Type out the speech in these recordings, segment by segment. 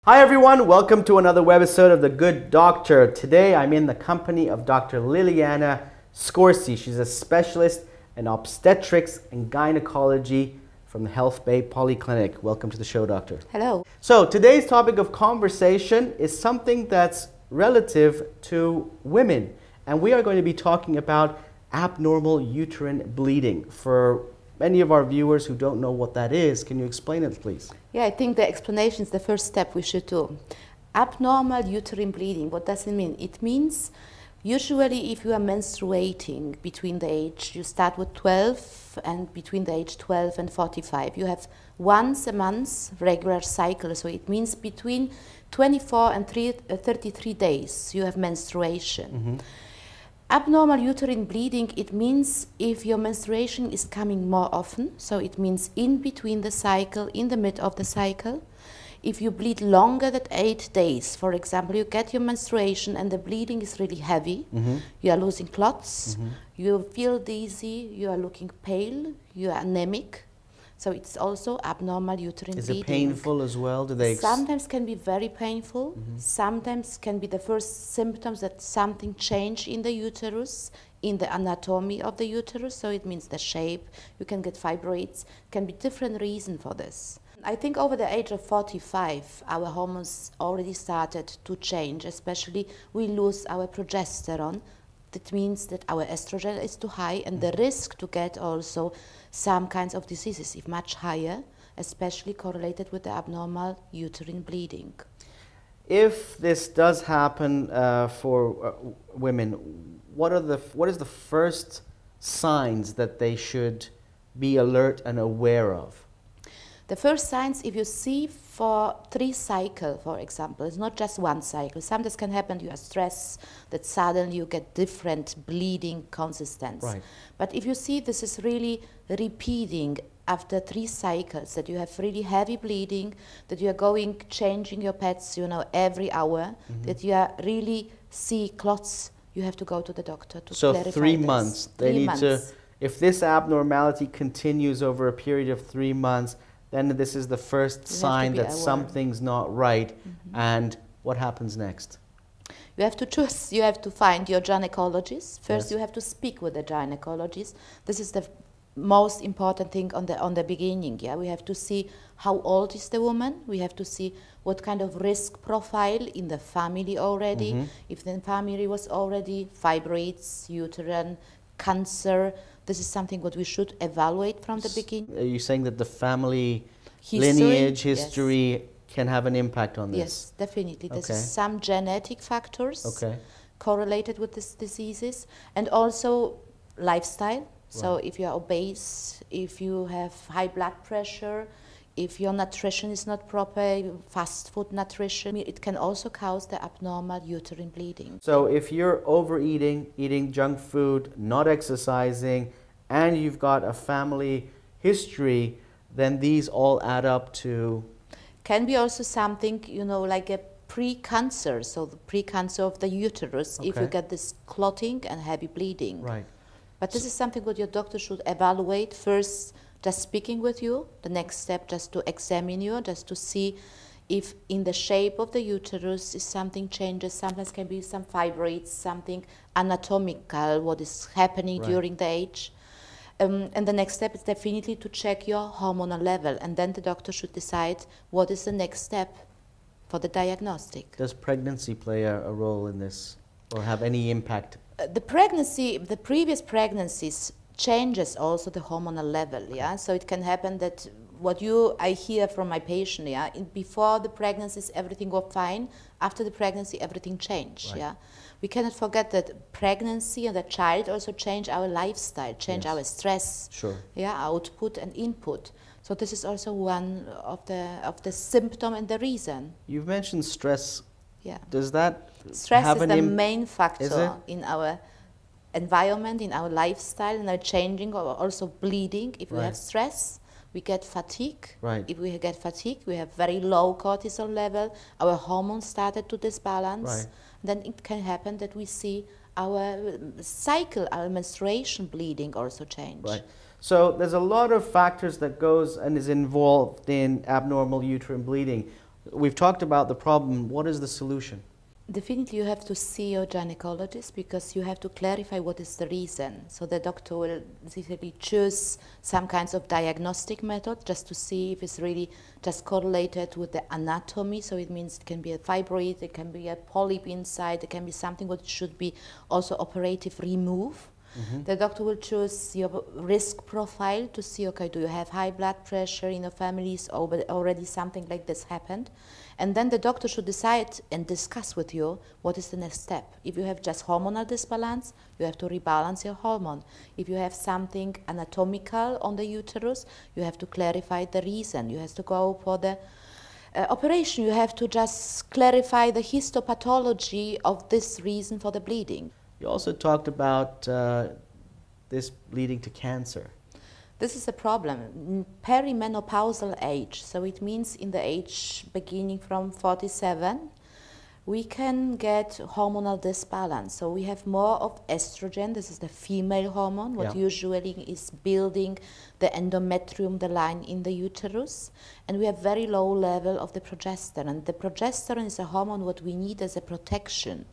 Hi everyone, welcome to another webisode of The Good Doctor. Today I'm in the company of Dr. Liliana Scorsi. She's a specialist in obstetrics and gynecology from the Health Bay Polyclinic. Welcome to the show, Doctor. Hello. So today's topic of conversation is something that's relative to women. And we are going to be talking about abnormal uterine bleeding. For many of our viewers who don't know what that is, can you explain it, please? Yeah, I think the explanation is the first step we should do. Abnormal uterine bleeding, what does it mean? It means usually if you are menstruating between the age, you start with 12 and between the age 12 and 45, you have once a month regular cycle. So it means between 24 and 33 days you have menstruation. Mm-hmm. Abnormal uterine bleeding, it means if your menstruation is coming more often, so it means in between the cycle, in the mid of the cycle. If you bleed longer than 8 days, for example, you get your menstruation and the bleeding is really heavy, you are losing clots, you feel dizzy, you are looking pale, you are anemic. So it's also abnormal uterine bleeding. Is it painful as well? Do they sometimes can be very painful. Sometimes can be the first symptoms that something changed in the uterus, in the anatomy of the uterus. So it means the shape. You can get fibroids. Can be different reason for this. I think over the age of 45, our hormones already started to change. Especially we lose our progesterone. That means that our estrogen is too high, and the risk to get also some kinds of diseases is much higher, especially correlated with the abnormal uterine bleeding. If this does happen for women, what is the first signs that they should be alert and aware of? The first signs, if you see for 3 cycles, for example, it's not just 1 cycle. Sometimes can happen you are stressed, that suddenly you get different bleeding consistency. Right. But if you see this is really repeating after 3 cycles, that you have really heavy bleeding, that you are changing your pads, every hour, that you are really see clots, you have to go to the doctor to clarify this. So 3 months, they need to, if this abnormality continues over a period of 3 months, then this is the first sign that something's not right. And what happens next? You have to choose. You have to find your gynecologist. First, you have to speak with the gynecologist. This is the most important thing on the beginning. Yeah, we have to see how old is the woman. We have to see what kind of risk profile in the family already. If the family was already fibroids, uterine, cancer. This is something what we should evaluate from the beginning. Are you saying that the family lineage, history can have an impact on this? Yes, definitely. There's some genetic factors correlated with these diseases, and also lifestyle. So if you are obese, if you have high blood pressure, if your nutrition is not proper, fast food nutrition, it can also cause the abnormal uterine bleeding. So if you're overeating, eating junk food, not exercising, and you've got a family history, then these all add up to? Can be also something, like a pre-cancer, so the pre-cancer of the uterus, if you get this clotting and heavy bleeding. Right. But this is something what your doctor should evaluate first. Just speaking with you, the next step just to examine you, just to see if in the shape of the uterus is something changes. Sometimes can be some fibroids, something anatomical, what is happening during the age. And the next step is definitely to check your hormonal level, and then the doctor should decide what is the next step for the diagnostic. Does pregnancy play a role in this, or have any impact? The previous pregnancies changes also the hormonal level, so it can happen that I hear from my patient, before the pregnancies everything was fine, after the pregnancy everything changed. We cannot forget that pregnancy and the child also change our lifestyle, change our stress, output and input. So this is also one of the symptom and the reason. You've mentioned stress. Does that stress have is the main factor in our environment, in our lifestyle, and our changing, or also bleeding. If we have stress, we get fatigue. If we get fatigue, we have very low cortisol level. Our hormones started to disbalance. Then it can happen that we see our cycle, our menstruation bleeding also change. So there's a lot of factors that goes and is involved in abnormal uterine bleeding. We've talked about the problem. What is the solution? Definitely you have to see your gynecologist because you have to clarify what is the reason. So the doctor will basically choose some kinds of diagnostic method just to see if it's really just correlated with the anatomy. So it means it can be a fibroid, it can be a polyp inside, it can be something what should be also operative remove. The doctor will choose your risk profile to see, okay, do you have high blood pressure in your families, or already something like this happened? And then the doctor should decide and discuss with you what is the next step. If you have just hormonal disbalance, you have to rebalance your hormone. If you have something anatomical on the uterus, you have to clarify the reason. You have to go for the operation. You have to just clarify the histopathology of this reason for the bleeding. You also talked about this leading to cancer. This is a problem. Perimenopausal age, so it means in the age beginning from 47, we can get hormonal disbalance. So we have more of estrogen, this is the female hormone, what usually is building the endometrium, the line in the uterus, and we have very low level of the progesterone. The progesterone is a hormone what we need as a protection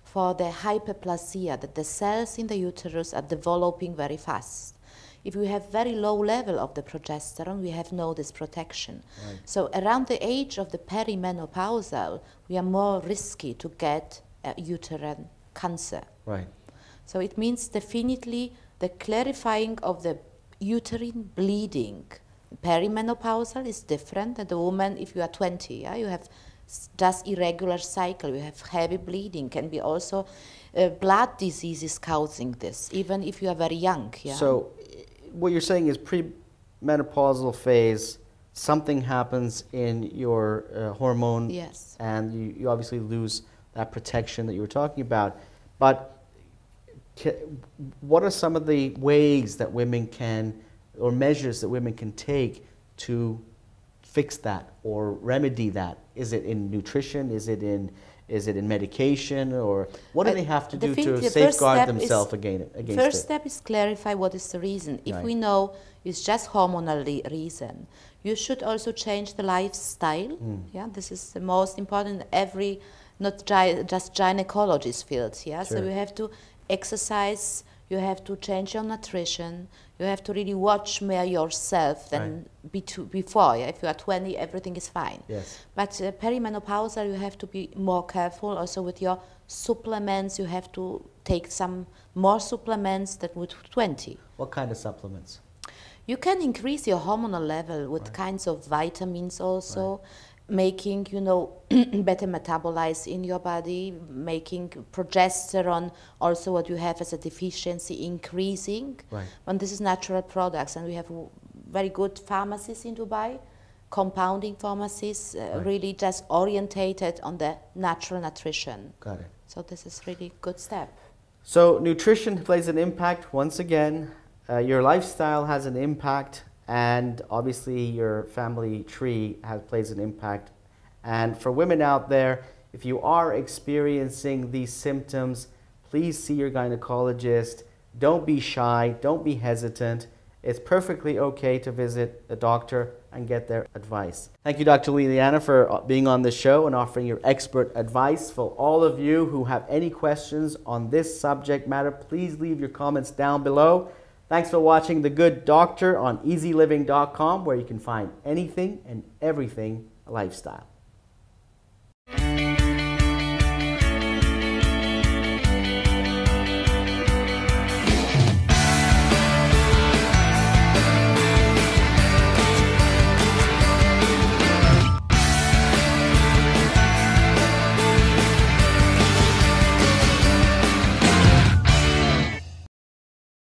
for the hyperplasia, that the cells in the uterus are developing very fast. If we have very low level of the progesterone, we have no this protection. Right. So around the age of the perimenopausal, we are more risky to get uterine cancer. Right. So it means definitely the clarifying of the uterine bleeding. Perimenopausal is different than the woman if you are 20, you have just irregular cycle, you have heavy bleeding, can be also blood diseases causing this, even if you are very young. So what you're saying is premenopausal phase, something happens in your hormone, yes, and you obviously lose that protection that you were talking about. But what are some of the ways that women can, or measures that women can take to fix that or remedy that? Is it in nutrition? Is it in medication? Or what do they have to do to safeguard themselves against it? First step is clarify what is the reason. If we know it's just hormonal reason, you should also change the lifestyle. This is the most important. Not just gynecologist field. So you have to exercise. You have to change your nutrition. You have to really watch more yourself than before. If you are 20, everything is fine. Yes. But perimenopausal, you have to be more careful also with your supplements. You have to take some more supplements than with 20. What kind of supplements? You can increase your hormonal level with kinds of vitamins also. Making, better metabolize in your body, making progesterone, also what you have as a deficiency increasing. And this is natural products, and we have very good pharmacies in Dubai, compounding pharmacies, really just orientated on the natural nutrition. Got it. So this is really good step. So nutrition plays an impact once again. Your lifestyle has an impact. And obviously your family tree plays an impact. And for women out there, if you are experiencing these symptoms, please see your gynecologist. Don't be shy, don't be hesitant. It's perfectly okay to visit a doctor and get their advice. Thank you, Dr. Liliana, for being on the show and offering your expert advice. For all of you who have any questions on this subject matter, please leave your comments down below. Thanks for watching The Good Doctor on eZeLiving.com, where you can find anything and everything lifestyle.